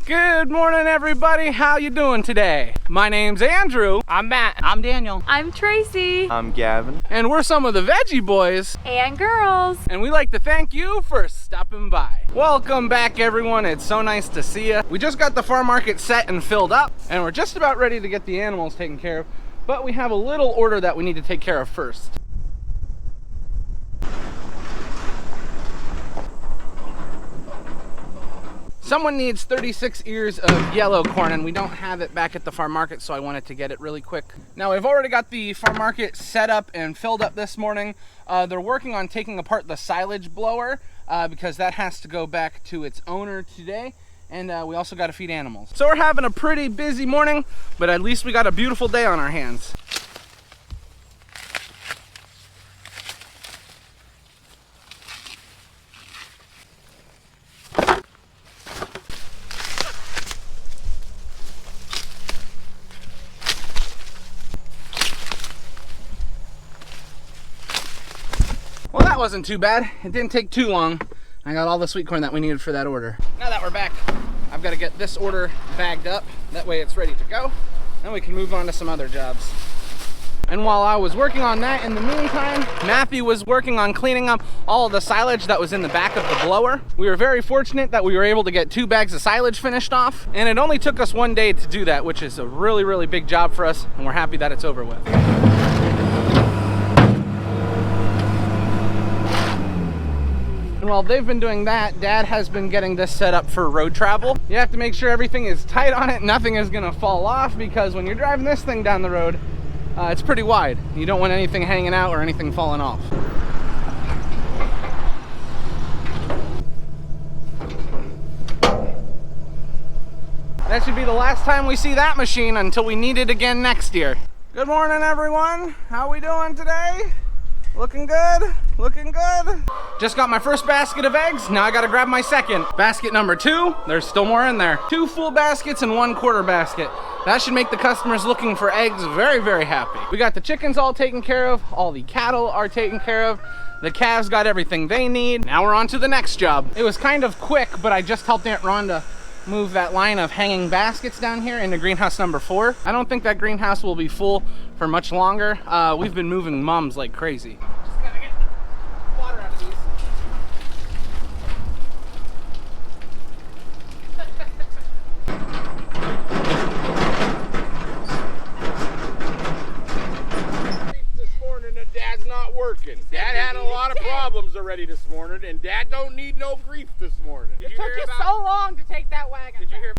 Good morning, everybody. How you doing today? My name's Andrew. I'm Matt. I'm Daniel. I'm Tracy. I'm Gavin. And we're some of the Veggie boys. And girls. And we'd like to thank you for stopping by. Welcome back, everyone. It's so nice to see you. We just got the farm market set and filled up, and we're just about ready to get the animals taken care of, but we have a little order that we need to take care of first. Someone needs 36 ears of yellow corn, and we don't have it back at the farm market, so I wanted to get it really quick. Now, we've already got the farm market set up and filled up this morning. They're working on taking apart the silage blower because that has to go back to its owner today. And we also got to feed animals. So we're having a pretty busy morning, but at least we got a beautiful day on our hands. Well, that wasn't too bad. It didn't take too long. I got all the sweet corn that we needed for that order. Now that we're back, I've got to get this order bagged up. That way it's ready to go. Then we can move on to some other jobs. And while I was working on that, in the meantime, Matthew was working on cleaning up all the silage that was in the back of the blower. We were very fortunate that we were able to get 2 bags of silage finished off. And it only took us 1 day to do that, which is a really, really big job for us. And we're happy that it's over with. And while they've been doing that, Dad has been getting this set up for road travel. You have to make sure everything is tight on it, nothing is gonna fall off, because when you're driving this thing down the road, it's pretty wide. You don't want anything hanging out or anything falling off. That should be the last time we see that machine until we need it again next year. Good morning, everyone. How we doing today? Looking good? Looking good? Just got my first basket of eggs. Now I gotta grab my second. Basket number 2, there's still more in there. 2 full baskets and 1 quarter basket. That should make the customers looking for eggs very, very happy. We got the chickens all taken care of. All the cattle are taken care of. The calves got everything they need. Now we're on to the next job. It was kind of quick, but I just helped Aunt Rhonda move that line of hanging baskets down here into greenhouse number 4. I don't think that greenhouse will be full for much longer. We've been moving mums like crazy. Just gotta get water out of these. This morning that Dad's not working. Dad had a lot of problems already this morning, and Dad don't need no grief this morning. It took you so long to take that wagon. Did you hear?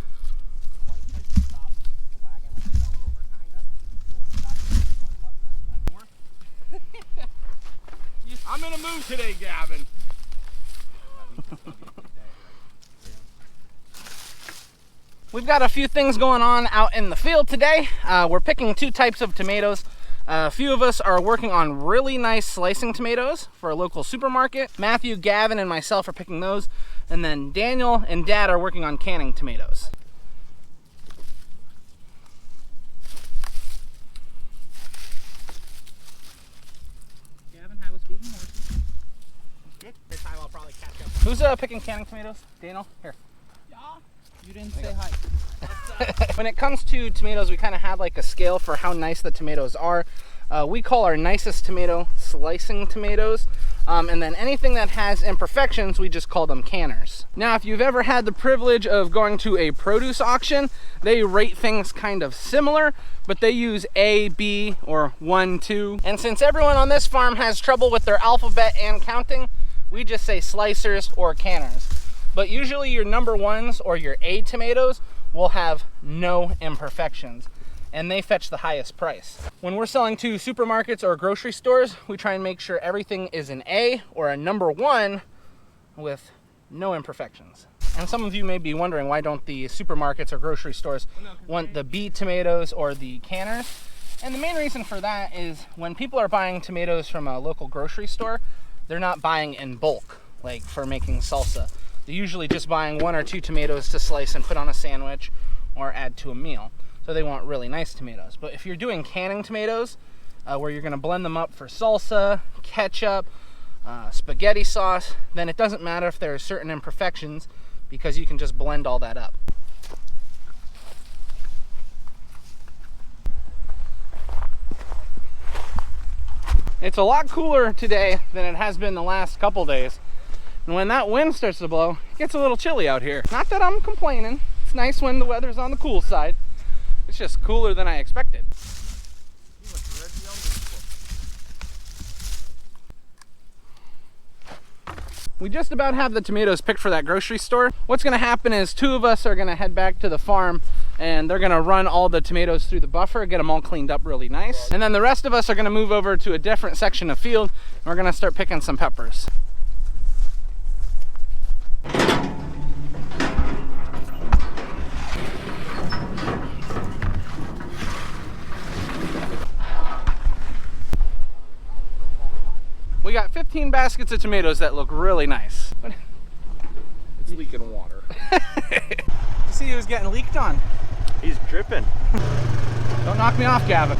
I'm in a mood today, Gavin. We've got a few things going on out in the field today. We're picking 2 types of tomatoes. A few of us are working on really nice slicing tomatoes for a local supermarket. Matthew, Gavin, and myself are picking those. And then Daniel and Dad are working on canning tomatoes. Gavin, how was feeding horses? Good. This time I'll probably catch up. Who's picking canning tomatoes? Daniel? Here. Yeah. You didn't say hi. When it comes to tomatoes, we kind of have like a scale for how nice the tomatoes are. We call our nicest tomato slicing tomatoes. And then anything that has imperfections, we just call them canners. Now, if you've ever had the privilege of going to a produce auction, they rate things kind of similar, but they use A, B, or 1, 2. And since everyone on this farm has trouble with their alphabet and counting, we just say slicers or canners. But usually your number 1s or your A tomatoes will have no imperfections, and they fetch the highest price. When we're selling to supermarkets or grocery stores, we try and make sure everything is an A or a number 1 with no imperfections. And some of you may be wondering, why don't the supermarkets or grocery stores want the B tomatoes or the canners? And the main reason for that is when people are buying tomatoes from a local grocery store, they're not buying in bulk, like for making salsa. They're usually just buying 1 or 2 tomatoes to slice and put on a sandwich or add to a meal. So they want really nice tomatoes. But if you're doing canning tomatoes, where you're gonna blend them up for salsa, ketchup, spaghetti sauce, then it doesn't matter if there are certain imperfections because you can just blend all that up. It's a lot cooler today than it has been the last couple days. And when that wind starts to blow, it gets a little chilly out here. Not that I'm complaining. It's nice when the weather's on the cool side. It's just cooler than I expected. We just about have the tomatoes picked for that grocery store. What's gonna happen is 2 of us are gonna head back to the farm and they're gonna run all the tomatoes through the buffer, get them all cleaned up really nice. And then the rest of us are gonna move over to a different section of field and we're gonna start picking some peppers. We got 15 baskets of tomatoes that look really nice. It's leaking water. You see he was getting leaked on. He's dripping. Don't knock me off, Gavin.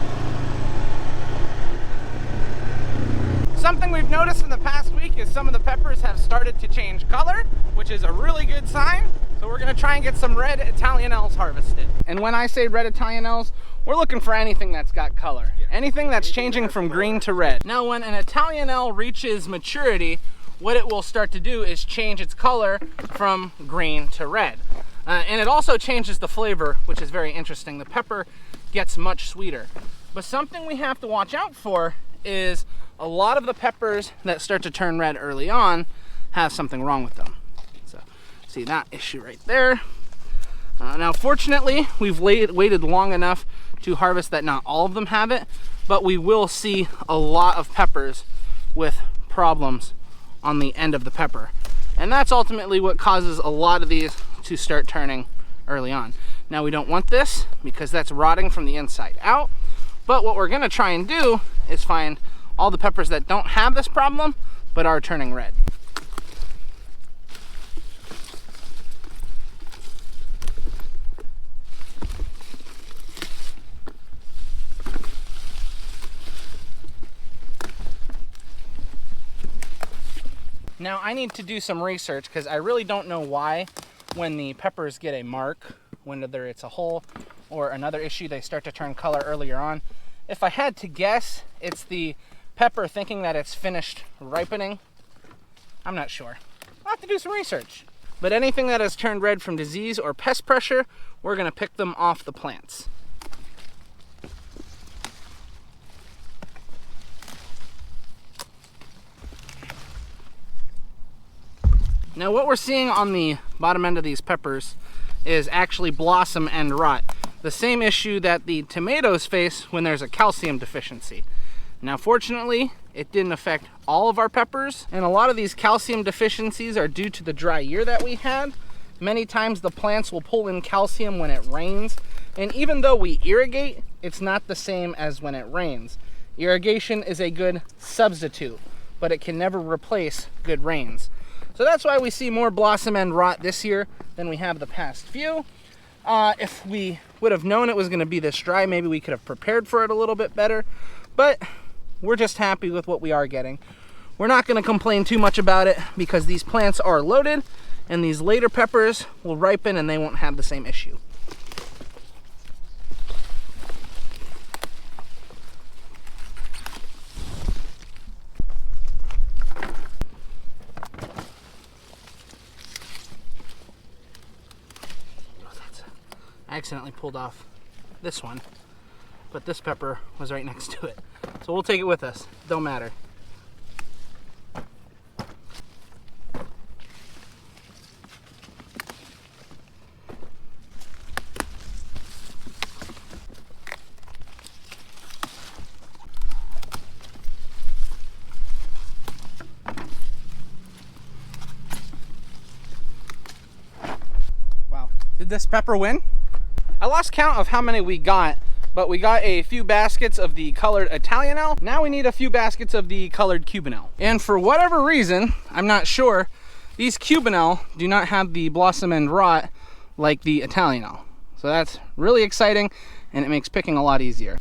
Something we've noticed in the past week is some of the peppers have started to change color, which is a really good sign. So we're gonna try and get some red Italianelles harvested. And when I say red Italianelles, we're looking for anything that's got color. Yeah. Anything that's changing from green to red. Now when an Italianelle reaches maturity, what it will start to do is change its color from green to red. And it also changes the flavor, which is very interesting. The pepper gets much sweeter. But something we have to watch out for is a lot of the peppers that start to turn red early on have something wrong with them. So see that issue right there. Now fortunately, we've waited long enough to harvest that not all of them have it, but we will see a lot of peppers with problems on the end of the pepper. And that's ultimately what causes a lot of these to start turning early on. Now we don't want this because that's rotting from the inside out, but what we're gonna try and do is find all the peppers that don't have this problem but are turning red. Now I need to do some research because I really don't know why when the peppers get a mark, whether it's a hole or another issue, they start to turn color earlier on. If I had to guess, it's the pepper thinking that it's finished ripening. I'm not sure. I'll have to do some research. But anything that has turned red from disease or pest pressure, we're gonna pick them off the plants. Now what we're seeing on the bottom end of these peppers is actually blossom end rot. The same issue that the tomatoes face when there's a calcium deficiency. Now fortunately, it didn't affect all of our peppers, and a lot of these calcium deficiencies are due to the dry year that we had. Many times the plants will pull in calcium when it rains, and even though we irrigate, it's not the same as when it rains. Irrigation is a good substitute, but it can never replace good rains. So that's why we see more blossom end rot this year than we have the past few. If we would have known it was going to be this dry, maybe we could have prepared for it a little bit better, but we're just happy with what we are getting. We're not going to complain too much about it because these plants are loaded and these later peppers will ripen and they won't have the same issue. I accidentally pulled off this one, but this pepper was right next to it. So we'll take it with us, don't matter. Wow, did this pepper win? I lost count of how many we got, but we got a few baskets of the colored Italianelle. Now we need a few baskets of the colored Cubanelle. And for whatever reason, I'm not sure, these Cubanelle do not have the blossom end rot like the Italianelle. So that's really exciting and it makes picking a lot easier.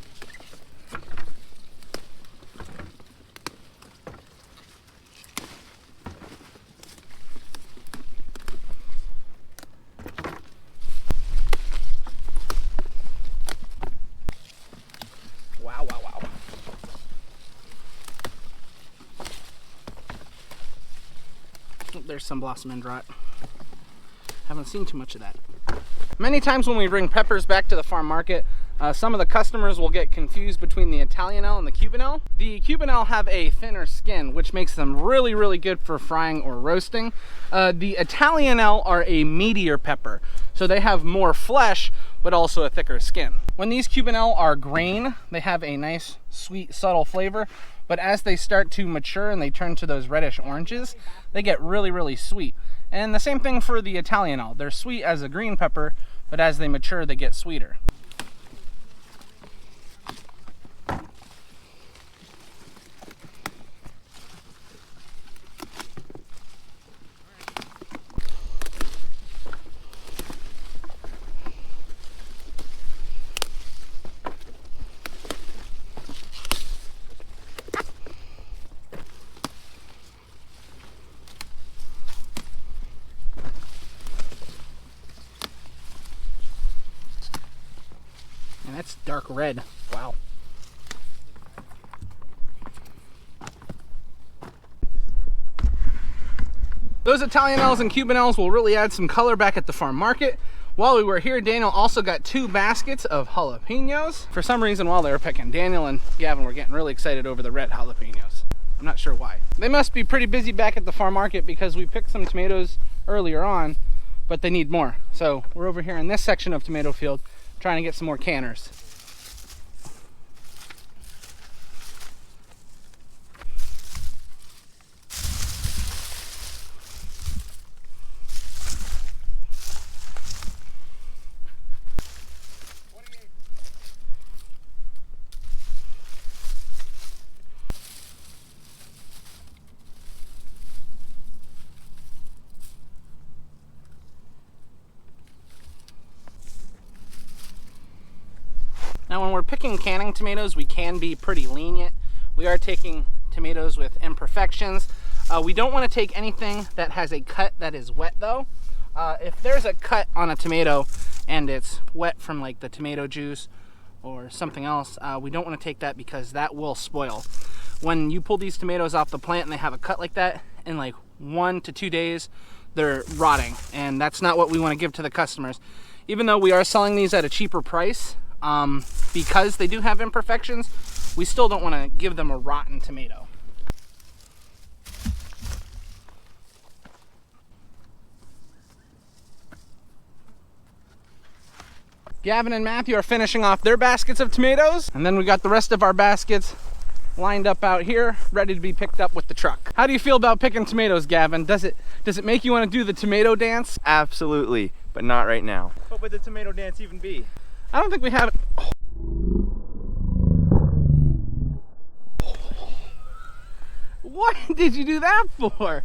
there's some blossom end rot. Haven't seen too much of that. Many times when we bring peppers back to the farm market, some of the customers will get confused between the Italianelle and the Cubanelle. The Cubanelle have a thinner skin, which makes them really, really good for frying or roasting. The Italianelle are a meatier pepper, so they have more flesh, but also a thicker skin. When these Cubanelle are green, they have a nice, sweet, subtle flavor, but as they start to mature and they turn to those reddish oranges, they get really, really sweet. And the same thing for the Italianelle. They're sweet as a green pepper, but as they mature, they get sweeter. And that's dark red. Wow. Those Italianelles and Cubanelles will really add some color back at the farm market. While we were here, Daniel also got 2 baskets of jalapenos. For some reason, while they were picking, Daniel and Gavin were getting really excited over the red jalapenos. I'm not sure why. They must be pretty busy back at the farm market because we picked some tomatoes earlier on, but they need more. So we're over here in this section of tomato field trying to get some more canners. Now when we're picking canning tomatoes, we can be pretty lenient. We are taking tomatoes with imperfections. We don't want to take anything that has a cut that is wet though. If there's a cut on a tomato and it's wet from like the tomato juice or something else, we don't want to take that because that will spoil. When you pull these tomatoes off the plant and they have a cut like that, in like 1 to 2 days, they're rotting, and that's not what we want to give to the customers. Even though we are selling these at a cheaper price, because they do have imperfections, we still don't want to give them a rotten tomato. Gavin and Matthew are finishing off their baskets of tomatoes, and then we got the rest of our baskets lined up out here, ready to be picked up with the truck. How do you feel about picking tomatoes, Gavin? Does it make you want to do the tomato dance? Absolutely, but not right now. What would the tomato dance even be? I don't think we have it. Oh. What did you do that for?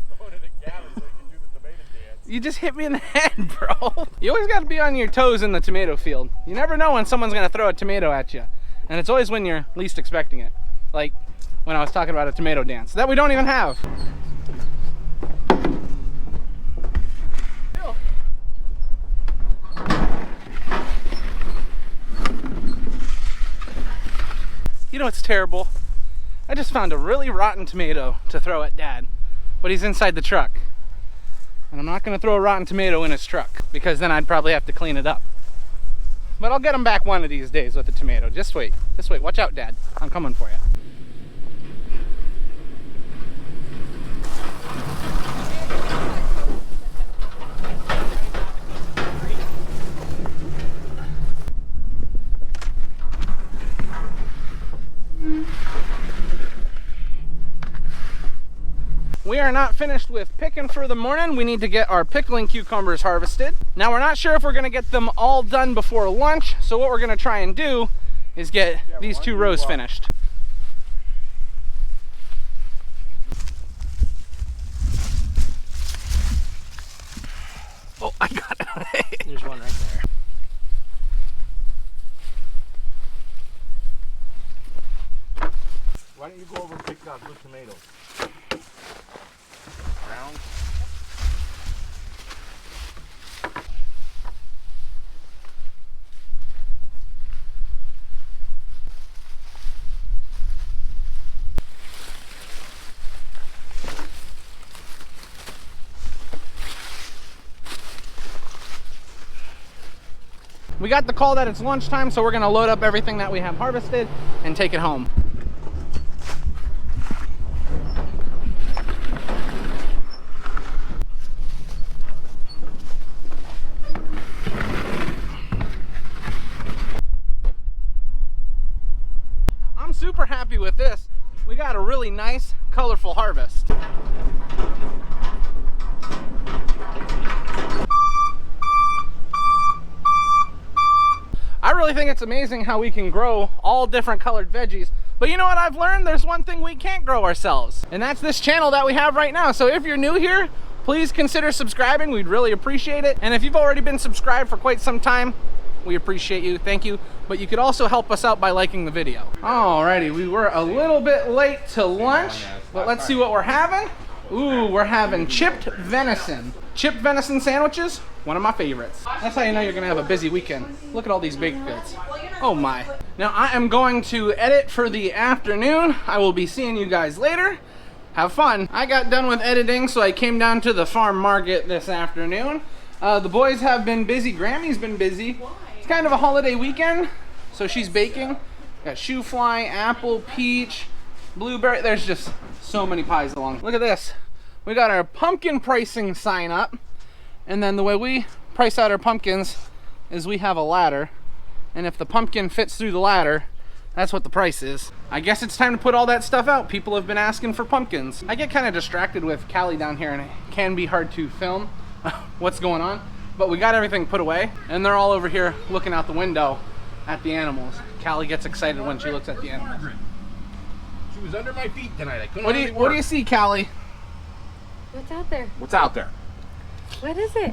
You just hit me in the head, bro. You always got to be on your toes in the tomato field. You never know when someone's going to throw a tomato at you. And it's always when you're least expecting it. Like when I was talking about a tomato dance that we don't even have. You know what's terrible? I just found a really rotten tomato to throw at Dad, but he's inside the truck. And I'm not gonna throw a rotten tomato in his truck because then I'd probably have to clean it up. But I'll get him back one of these days with the tomato. Just wait, watch out, Dad. I'm coming for you. We are not finished with picking for the morning. We need to get our pickling cucumbers harvested. Now we're not sure if we're gonna get them all done before lunch, so what we're gonna try and do is get these 2 rows finished. Oh, I got it. There's one right there. Why don't you go over and pick out good tomatoes? Round. We got the call that it's lunchtime, so we're gonna load up everything that we have harvested and take it home. I'm super happy with this. We got a really nice, colorful harvest. I really think it's amazing how we can grow all different colored veggies. But you know what I've learned? There's one thing we can't grow ourselves, and that's this channel that we have right now. So if you're new here, please consider subscribing. We'd really appreciate it. And if you've already been subscribed for quite some time, we appreciate you, thank you. But you could also help us out by liking the video. Alrighty, we were a little bit late to lunch, but let's see what we're having. Ooh, we're having chipped venison. Chipped venison sandwiches, one of my favorites. That's how you know you're gonna have a busy weekend. Look at all these baked goods. Oh my. Now I am going to edit for the afternoon. I will be seeing you guys later. Have fun. I got done with editing, so I came down to the farm market this afternoon. The boys have been busy. Grammy's been busy. It's kind of a holiday weekend, so she's baking. Got shoe fly, apple, peach, blueberry. There's just so many pies along. Look at this. We got our pumpkin pricing sign up, and then the way we price out our pumpkins is we have a ladder, and if the pumpkin fits through the ladder, that's what the price is. I guess it's time to put all that stuff out. People have been asking for pumpkins. I get kind of distracted with Callie down here, and it can be hard to film what's going on, but we got everything put away, and they're all over here looking out the window at the animals. Callie gets excited when she looks at the animals. She was under my feet tonight. I couldn't. What do you see, Callie? What's out there? What's out there? What is it?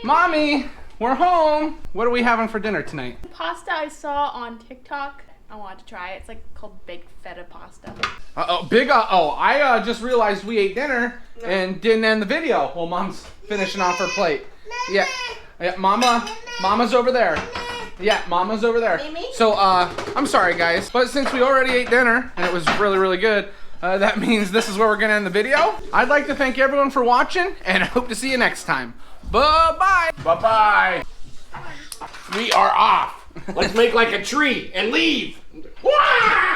Mommy, we're home. What are we having for dinner tonight? Pasta I saw on TikTok. I wanted to try it. It's like called baked feta pasta. I just realized we ate dinner and didn't end the video. Well, Mom's finishing off her plate. Yeah, Mama's over there. Yeah, Mama's over there. So, I'm sorry, guys, but since we already ate dinner and it was really, really good, that means this is where we're gonna end the video. I'd like to thank everyone for watching, and I hope to see you next time. Bye-bye. Bye-bye. We are off. Let's make like a tree and leave. Wah!